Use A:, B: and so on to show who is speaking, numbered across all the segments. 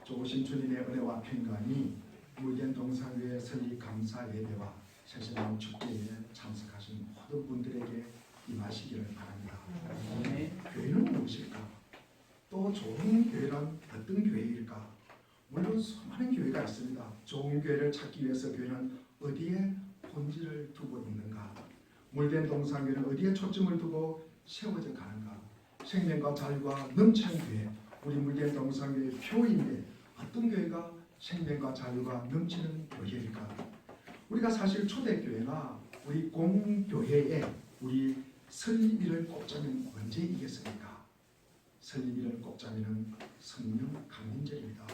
A: 좋으신 주님의 은혜와 평강이 물된 동상교회 설립 감사 예배와 새신랑 축제에 참석하신 모든 분들에게 임하시기를 바랍니다. 교회는 무엇일까? 또 좋은 교회란 어떤 교회일까? 물론 수많은 교회가 있습니다. 좋은 교회를 찾기 위해서 교회는 어디에 본질을 두고 있는가? 물된 동상교회는 어디에 초점을 두고 세워져 가는가? 생명과 자유가 넘치는 교회, 우리 물된 동상교회의 표인데 어떤 교회가 생명과 자유가 넘치는 교회일까? 우리가 사실 초대교회나 우리 공교회에 우리 설립일을 꼽자면 언제이겠습니까? 설립일을 꼽자면 성령 강림절입니다.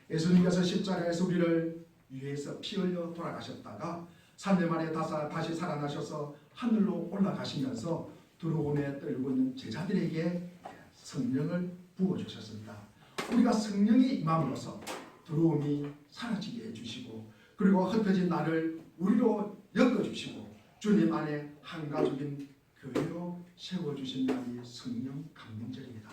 A: 예수님께서 십자가에서 우리를 위해서 피 흘려 돌아가셨다가 3년 만에 다시 살아나셔서 하늘로 올라가시면서 두루움에 떨고 있는 제자들에게 성령을 부어주셨습니다. 우리가 성령이 임함으로써 두루움이 사라지게 해주시고 그리고 흩어진 나를 우리로 엮어주시고 주님 안에 한 가족인 교회로 세워주신 날이 성령 강림절입니다.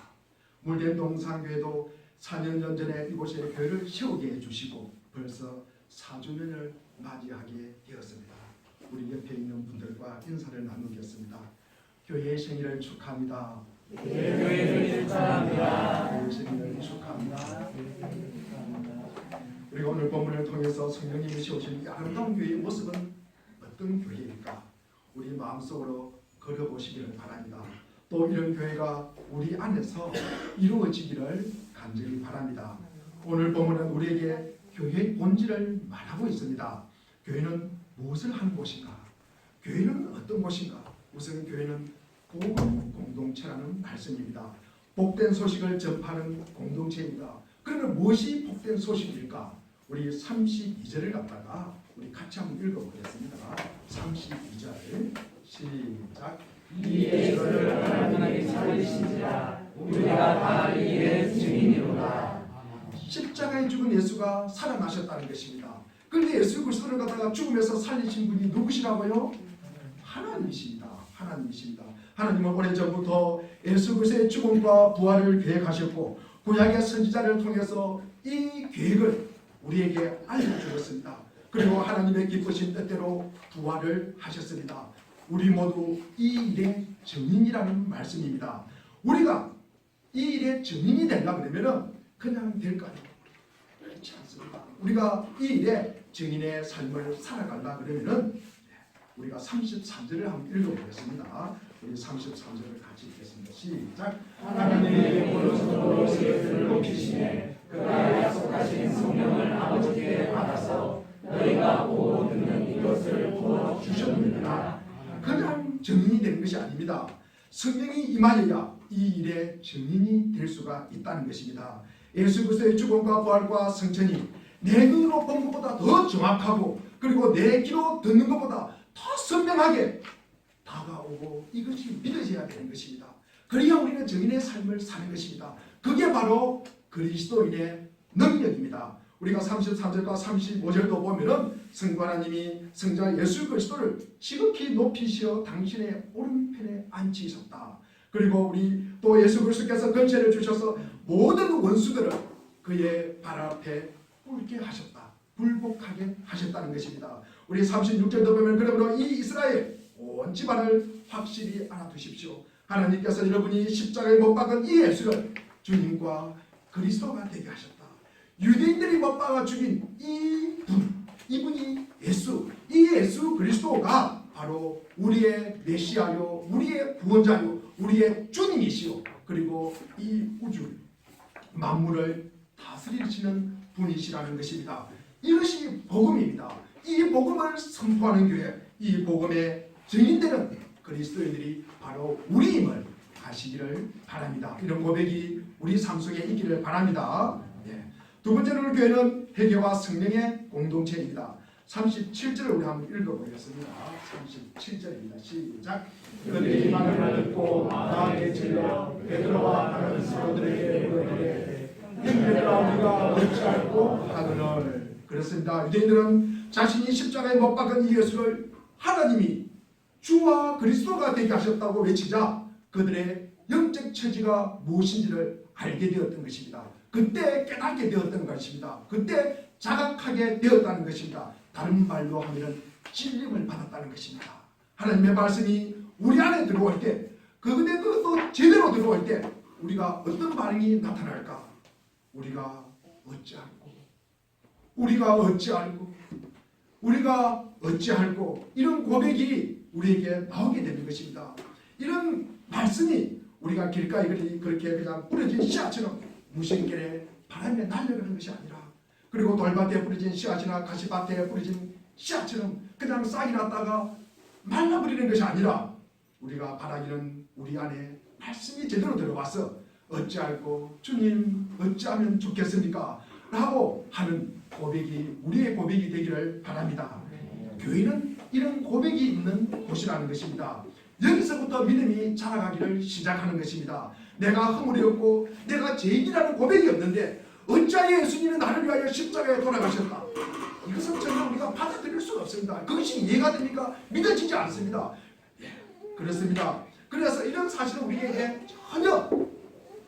A: 물된 동상교회도 4년 전에 이곳에 교회를 세우게 해주시고 벌써 4주년을 맞이하게 되었습니다. 우리 옆에 있는 분들과 인사를 나누겠습니다. 교회의 생일을 축하합니다.
B: 교회의 생일을 축하합니다.
A: 교회의 생일을 축하합니다. 우리가 오늘 본문을 통해서 성령님이 세우신 이 아름다운 교회의 모습은 어떤 교회일까? 우리 마음속으로 걸어보시기를 바랍니다. 또 이런 교회가 우리 안에서 이루어지기를 간절히 바랍니다. 오늘 본문은 우리에게 교회의 본질을 말하고 있습니다. 교회는 무엇을 하는 곳인가? 교회는 어떤 곳인가? 우선 교회는 복음 공동체라는 말씀입니다. 복된 소식을 전파하는 공동체입니다. 그러면 무엇이 복된 소식일까? 우리 32절을 갖다가 우리 같이 한번 읽어보겠습니다. 32절 시작.
B: 이 예수를 하나님께 살리신지라 우리가 다 이의 증인이로다.
A: 십자가에 죽은 예수가 살아나셨다는 것입니다. 그런데 예수 그리스도를 갖다가 죽음에서 살리신 분이 누구시라고요? 하나님이십니다. 하나님이십니다. 하나님은 오래전부터 예수 그리스도의 죽음과 부활을 계획하셨고 구약의 선지자를 통해서 이 계획을 우리에게 알려주었습니다. 그리고 하나님의 기쁘신 뜻대로 부활을 하셨습니다. 우리 모두 이 일의 증인이라는 말씀입니다. 우리가 이 일의 증인이 되려고 그러면 그냥 될까요? 그렇지 않습니다. 우리가 이 일의 증인의 삶을 살아가려고 그러면 우리가 33절을 한번 읽어보겠습니다. 우리 33절을 같이 읽겠습니다. 시작.
B: 하나님의 보혈로 세례를 높이시네 그가 약속하신 성령을 아버지께 받아서 너희가 보고 듣는 이것을 부어 주셨느니라.
A: 그냥 증인이 되는 것이 아닙니다. 성령이 임하여야 이 일의 증인이 될 수가 있다는 것입니다. 예수 그리스도의 죽음과 부활과 성천이 내 눈으로 본 것보다 더 정확하고 그리고 내 귀로 듣는 것보다 더 선명하게 다가오고 이것이 믿어져야 되는 것입니다. 그래야 우리는 증인의 삶을 사는 것입니다. 그게 바로 그리스도인의 능력입니다. 우리가 33절과 35절도 보면은 성부 하나님이 성자 예수 그리스도를 지극히 높이시어 당신의 오른편에 앉히셨다. 그리고 우리 또 예수 그리스도께서 권세를 주셔서 모든 원수들을 그의 발 앞에 꿇게 하셨다. 굴복하게 하셨다는 것입니다. 우리 36절도 보면 그러므로 이 이스라엘 온 집안을 확실히 알아두십시오. 하나님께서 여러분이 십자가에 못 박은 이 예수를 주님과 그리스도가 되게 하셨다. 유대인들이 못 박아 죽인 이분이 예수, 이 예수 그리스도가 바로 우리의 메시아요, 우리의 구원자요, 우리의 주님이시요, 그리고 이 우주 만물을 다스리시는 분이시라는 것입니다. 이것이 복음입니다. 이 복음을 선포하는 교회, 이 복음의 증인되는 그리스도인들이 바로 우리임을 아시기를 바랍니다. 이런 고백이 우리 삶 속에 있기를 바랍니다. 두 번째로는 교회는 회개와 성령의 공동체입니다. 37절을 우리 한번 읽어보겠습니다. 37절입니다. 시작.
B: 그들이 말을 듣고 마음에 질려 베드로와 다른 사도들에게 물으되 형제들아 우리가 어찌할꼬
A: 하거늘. 그렇습니다. 유대인들은 자신이 십자가에 못 박은 이 예수를 하나님이 주와 그리스도가 되게 하셨다고 외치자 그들의 영적 처지가 무엇인지를 알게 되었던 것입니다. 그때 깨닫게 되었던 것입니다. 그때 자각하게 되었다는 것입니다. 다른 말로 하면 찔림을 받았다는 것입니다. 하나님의 말씀이 우리 안에 들어올 때, 근데 그것도 제대로 들어올 때 우리가 어떤 반응이 나타날까? 우리가 어찌할꼬 이런 고백이 우리에게 나오게 되는 것입니다. 이런 말씀이 우리가 길가에 그렇게 그냥 뿌려진 씨앗처럼 무심결에 바람에 날려가는 것이 아니라, 그리고 돌밭에 뿌려진 씨앗이나 가시밭에 뿌려진 씨앗처럼 그냥 싹이 났다가 말라버리는 것이 아니라, 우리가 바라기는 우리 안에 말씀이 제대로 들어와서 어찌할꼬 주님 어찌하면 좋겠습니까? 라고 하는 고백이 우리의 고백이 되기를 바랍니다. 교회는 이런 고백이 있는 곳이라는 것입니다. 여기서부터 믿음이 자라가기를 시작하는 것입니다. 내가 허물이 없고 내가 죄인이라는 고백이 없는데 어찌하여 예수님이 나를 위하여 십자가에 돌아가셨다. 이것은 전혀 우리가 받아들일 수가 없습니다. 그것이 이해가 됩니까? 믿어지지 않습니다. 그렇습니다. 그래서 이런 사실은 우리에게 전혀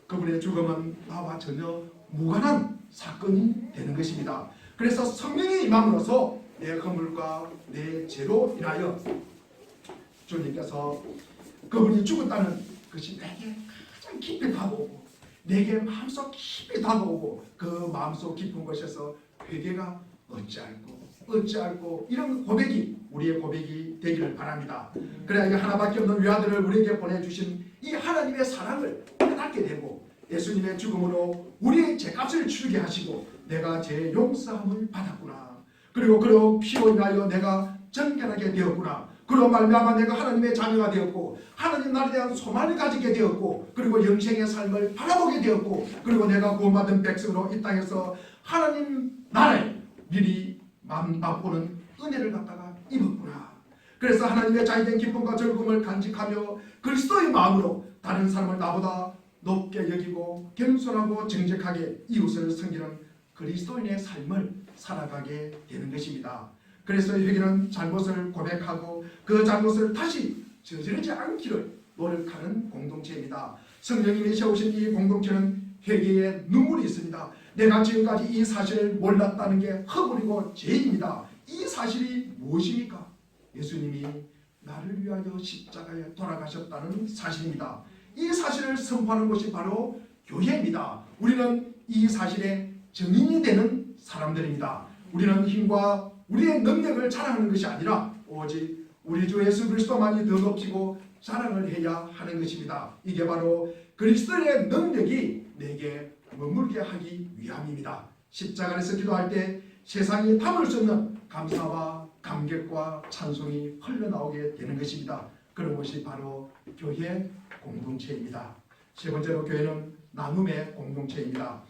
A: 그분의 죽음은 나와 전혀 무관한 사건이 되는 것입니다. 그래서 성령이 임함으로써 내 허물과 내 죄로 인하여 주님께서 그분이 죽었다는 것이 내게 가장 깊이 다가오고, 내게 마음속 깊이 다가오고, 그 마음속 깊은 곳에서 회개가 어찌할꼬 이런 고백이 우리의 고백이 되기를 바랍니다. 그래야 이 하나밖에 없는 외아들을 우리에게 보내주신 이 하나님의 사랑을 깨닫게 되고, 예수님의 죽음으로 우리의 죄값을 치르게 하시고 내가 죄 용서함을 받았구나, 그리고 그로 피로 인하여 내가 정결하게 되었구나, 그로 말미암아 내가 하나님의 자녀가 되었고 하나님 나라에 대한 소망을 가지게 되었고, 그리고 영생의 삶을 바라보게 되었고, 그리고 내가 구원받은 백성으로 이 땅에서 하나님 나라에 미리 맛보는 은혜를 갖다가 입었구나. 그래서 하나님의 자유된 기쁨과 즐거움을 간직하며 그리스도의 마음으로 다른 사람을 나보다 높게 여기고 겸손하고 정직하게 이웃을 섬기는 그리스도인의 삶을 살아가게 되는 것입니다. 그래서 회개는 잘못을 고백하고 그 잘못을 다시 저지르지 않기를 노력하는 공동체입니다. 성령님이 세우신 이 공동체는 회개에 눈물이 있습니다. 내가 지금까지 이 사실을 몰랐다는 게 허물이고 죄입니다. 이 사실이 무엇입니까? 예수님이 나를 위하여 십자가에 돌아가셨다는 사실입니다. 이 사실을 선포하는 것이 바로 교회입니다. 우리는 이 사실의 증인이 되는 사람들입니다. 우리는 힘과 우리의 능력을 자랑하는 것이 아니라 오직 우리 주 예수 그리스도만이 더 높이고 자랑을 해야 하는 것입니다. 이게 바로 그리스도의 능력이 내게 머물게 하기 위함입니다. 십자가 안에서 기도할 때 세상이 담을 수 없는 감사와 감격과 찬송이 흘러나오게 되는 것입니다. 그런 것이 바로 교회 공동체입니다. 세 번째로 교회는 나눔의 공동체입니다.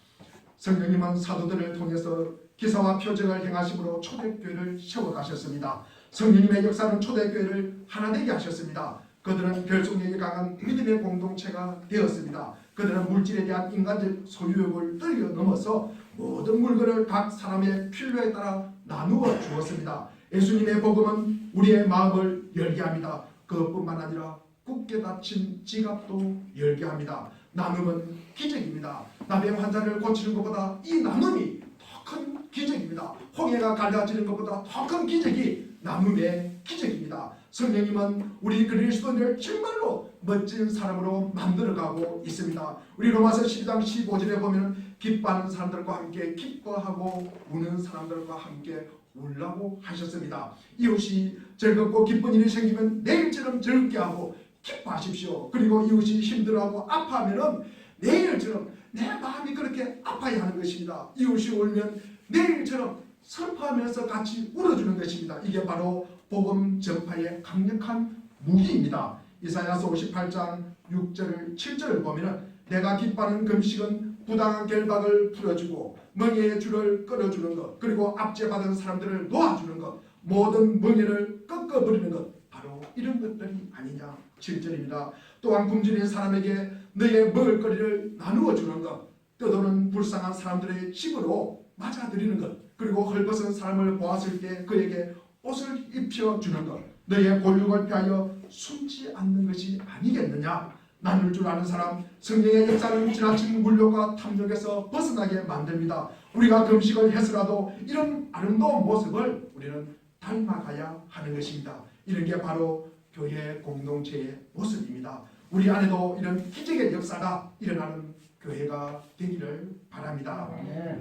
A: 성령님은 사도들을 통해서 기사와 표적을 행하심으로 초대교회를 세워가셨습니다. 성령님의 역사는 초대교회를 하나되게 하셨습니다. 그들은 결속력이 강한 믿음의 공동체가 되었습니다. 그들은 물질에 대한 인간적 소유욕을 뛰어넘어서 모든 물건을 각 사람의 필요에 따라 나누어 주었습니다. 예수님의 복음은 우리의 마음을 열게 합니다. 그것뿐만 아니라 굳게 닫힌 지갑도 열게 합니다. 나눔은 기적입니다. 나병 환자를 고치는 것보다 이 나눔이 더 큰 기적입니다. 홍해가 갈라지는 것보다 더 큰 기적이 나눔의 기적입니다. 성령님은 우리 그리스도인을 정말로 멋진 사람으로 만들어가고 있습니다. 우리 로마서 12장 15절에 보면 기뻐하는 사람들과 함께 기뻐하고 우는 사람들과 함께 울라고 하셨습니다. 이웃이 즐겁고 기쁜 일이 생기면 내일처럼 즐겁게 하고 기뻐하십시오. 그리고 이웃이 힘들어하고 아파하면 내일처럼 내 마음이 그렇게 아파야 하는 것입니다. 이웃이 울면 내일처럼 슬퍼하면서 같이 울어주는 것입니다. 이게 바로 복음 전파의 강력한 무기입니다. 이사야서 58장 6절 7절을 보면 내가 기뻐하는 금식은 부당한 결박을 풀어주고 멍에의 줄을 끊어주는 것, 그리고 압제받은 사람들을 놓아주는 것, 모든 멍에를 꺾어버리는 것, 바로 이런 것들이 아니냐. 7절입니다. 또한 굶주린 사람에게 너의 먹을거리를 나누어 주는 것, 떠도는 불쌍한 사람들의 집으로 맞아들이는 것, 그리고 헐벗은 사람을 보았을 때 그에게 옷을 입혀주는 것, 너의 골육을 피하여 숨지 않는 것이 아니겠느냐. 나눌 줄 아는 사람, 성령의 역사는 지나친 물욕과 탐욕에서 벗어나게 만듭니다. 우리가 금식을 해서라도 이런 아름다운 모습을 우리는 닮아가야 하는 것입니다. 이런 게 바로 교회 공동체의 모습입니다. 우리 안에도 이런 기적의 역사가 일어나는 교회가 되기를 바랍니다.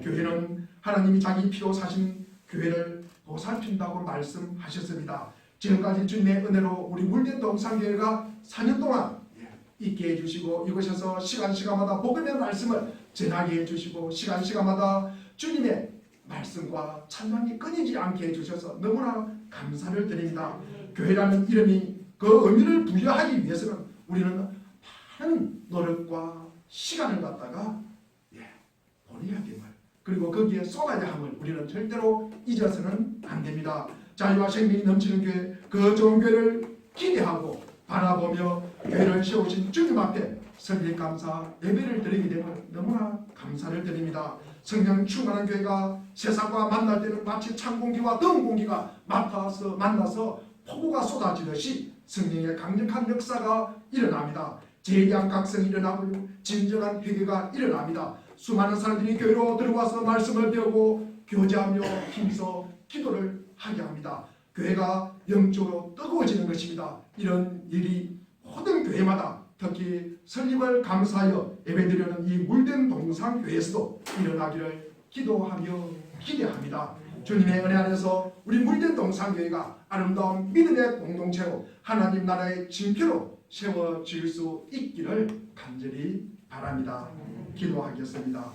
A: 교회는 하나님이 자기 피로 사신 교회를 보살핀다고 말씀하셨습니다. 지금까지 주님의 은혜로 우리 물된 동산교회가 4년 동안 있게 해주시고 이곳에서 시간마다 복음의 말씀을 전하게 해주시고 시간마다 주님의 말씀과 찬양이 끊이지 않게 해주셔서 너무나 감사를 드립니다. 교회라는 이름이 그 의미를 부여하기 위해서는 우리는 많은 노력과 시간을 갖다가 보내야 됨을, 그리고 거기에 쏟아야 함을 우리는 절대로 잊어서는 안 됩니다. 자유와 생명이 넘치는 교회, 그 좋은 교회를 기대하고 바라보며 교회를 세우신 주님 앞에 설립 감사 예배를 드리게 되면 너무나 감사를 드립니다. 성령 충만한 교회가 세상과 만날 때는 마치 찬 공기와 더운 공기가 만나서 폭우가 쏟아지듯이 성령의 강력한 역사가 일어납니다. 재대한 각성이 일어나고 진정한 회개가 일어납니다. 수많은 사람들이 교회로 들어와서 말씀을 배우고 교제하며 힘써 기도를 하게 합니다. 교회가 영적으로 뜨거워지는 것입니다. 이런 일이 모든 교회마다 특히 설립을 감사하여 예배드리는 이 물된 동산교회에서도 일어나기를 기도하며 기대합니다. 주님의 은혜 안에서 우리 물된 동산교회가 아름다운 믿음의 공동체로 하나님 나라의 징표로 세워질 수 있기를 간절히 바랍니다. 기도하겠습니다.